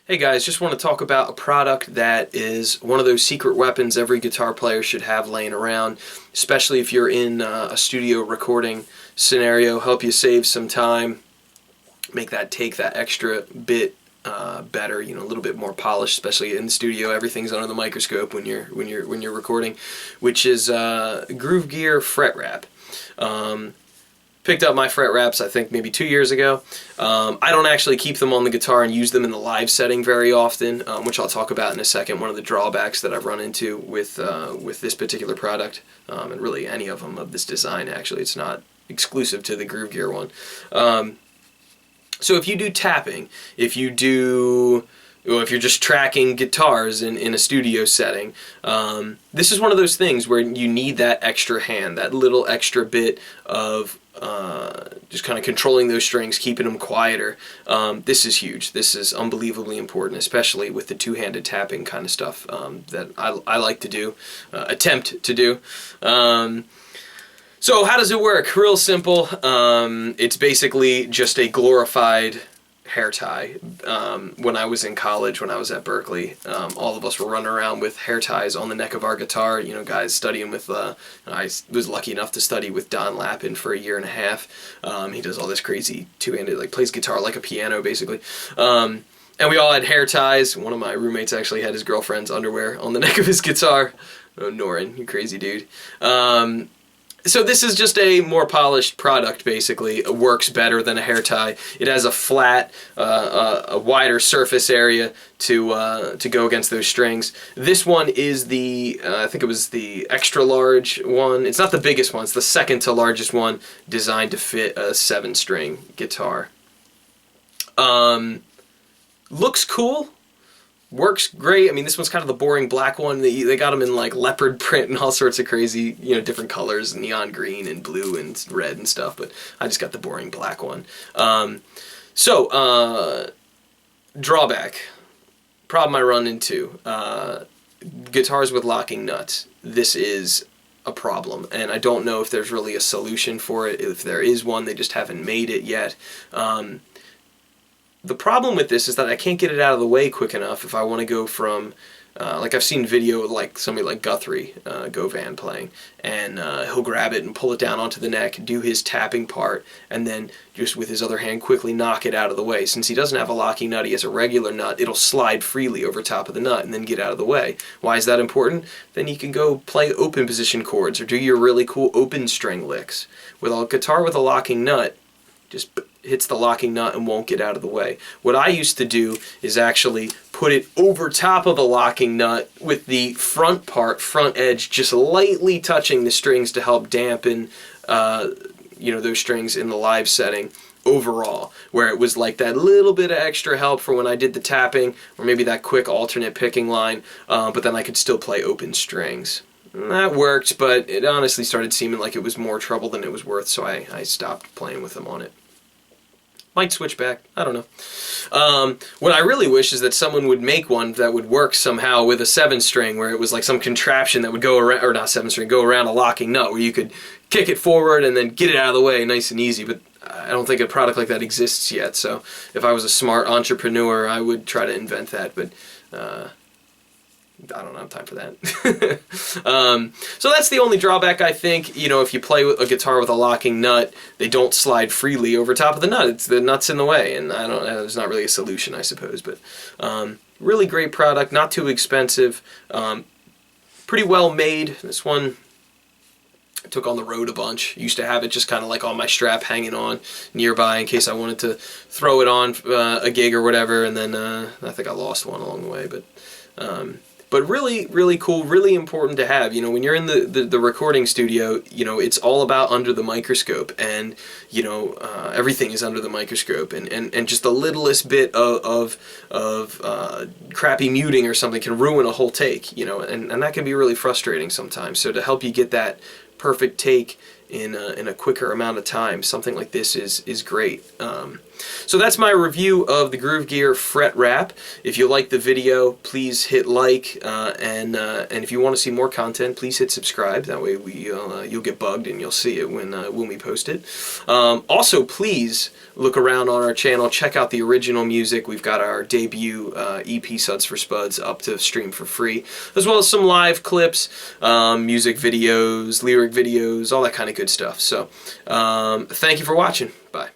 Hey guys, just want to talk about a product that is one of those secret weapons every guitar player should have laying around, especially if you're in a studio recording scenario. Help you save some time, make that take that extra bit better, a little bit more polished, especially in the studio. Everything's under the microscope when you're recording, which is Gruv Gear Fretwrap. Picked up my fret wraps, I think, maybe 2 years ago. I don't actually keep them on the guitar and use them in the live setting very often, which I'll talk about in a second. One of the drawbacks that I've run into with this particular product, and really any of them of this design, actually. It's not exclusive to the Gruv Gear one. So if you do tapping, if you're just tracking guitars in a studio setting, this is one of those things where you need that extra hand, that little extra bit of just kind of controlling those strings, keeping them quieter. This is huge. This is unbelievably important, especially with the two-handed tapping kind of stuff that I like to do, attempt to do. So how does it work? Real simple. It's basically just a glorified hair tie. When I was in college, when I was at Berkeley, all of us were running around with hair ties on the neck of our guitar. Guys studying with, I was lucky enough to study with Don Lappin for 1.5 years. He does all this crazy two-handed, plays guitar like a piano, basically. And we all had hair ties. One of my roommates actually had his girlfriend's underwear on the neck of his guitar. Oh, Norin, you crazy dude. So this is just a more polished product, basically. It works better than a hair tie. It has a flat, a wider surface area to go against those strings. This one is the, I think it was the extra large one. It's not the biggest one, it's the second to largest one, designed to fit a 7-string guitar. Looks cool. Works great. I mean, this one's kind of the boring black one. They got them in like leopard print and all sorts of crazy, different colors, neon green and blue and red and stuff, but I just got the boring black one. Drawback. Problem I run into. Guitars with locking nuts. This is a problem, and I don't know if there's really a solution for it. If there is one, they just haven't made it yet. The problem with this is that I can't get it out of the way quick enough if I want to go from, like I've seen video like somebody like Guthrie, Govan playing, and he'll grab it and pull it down onto the neck, do his tapping part, and then just with his other hand quickly knock it out of the way. Since he doesn't have a locking nut, he has a regular nut, it'll slide freely over top of the nut and then get out of the way. Why is that important? Then you can go play open position chords or do your really cool open string licks. With a guitar with a locking nut, just hits the locking nut and won't get out of the way. What I used to do is actually put it over top of the locking nut with the front edge, just lightly touching the strings to help dampen, those strings in the live setting overall, where it was like that little bit of extra help for when I did the tapping, or maybe that quick alternate picking line, but then I could still play open strings. And that worked, but it honestly started seeming like it was more trouble than it was worth, so I stopped playing with them on it. Might switch back. I don't know. What I really wish is that someone would make one that would work somehow with a 7-string, where it was like some contraption that would go around, or not 7-string, go around a locking nut, where you could kick it forward and then get it out of the way nice and easy. But I don't think a product like that exists yet. So if I was a smart entrepreneur, I would try to invent that. But I don't have time for that. So that's the only drawback, I think. If you play with a guitar with a locking nut, they don't slide freely over top of the nut. The nut's in the way, and there's not really a solution, I suppose. But really great product, not too expensive, pretty well made. This one I took on the road a bunch. Used to have it just kind of like on my strap hanging on nearby in case I wanted to throw it on a gig or whatever, and then I think I lost one along the way. But really, really cool, really important to have. When you're in the recording studio, it's all about under the microscope, and everything is under the microscope, and just the littlest bit of crappy muting or something can ruin a whole take, and that can be really frustrating sometimes. So to help you get that perfect take in a quicker amount of time, something like this is great. So that's my review of the Gruv Gear Fretwrap. If you like the video, please hit like, and if you want to see more content, please hit subscribe. That way you'll get bugged and you'll see it when we post it. Also, please look around on our channel, check out the original music. We've got our debut EP Suds for Spuds up to stream for free, as well as some live clips, music videos, lyric videos, all that kind of good stuff. So thank you for watching. Bye.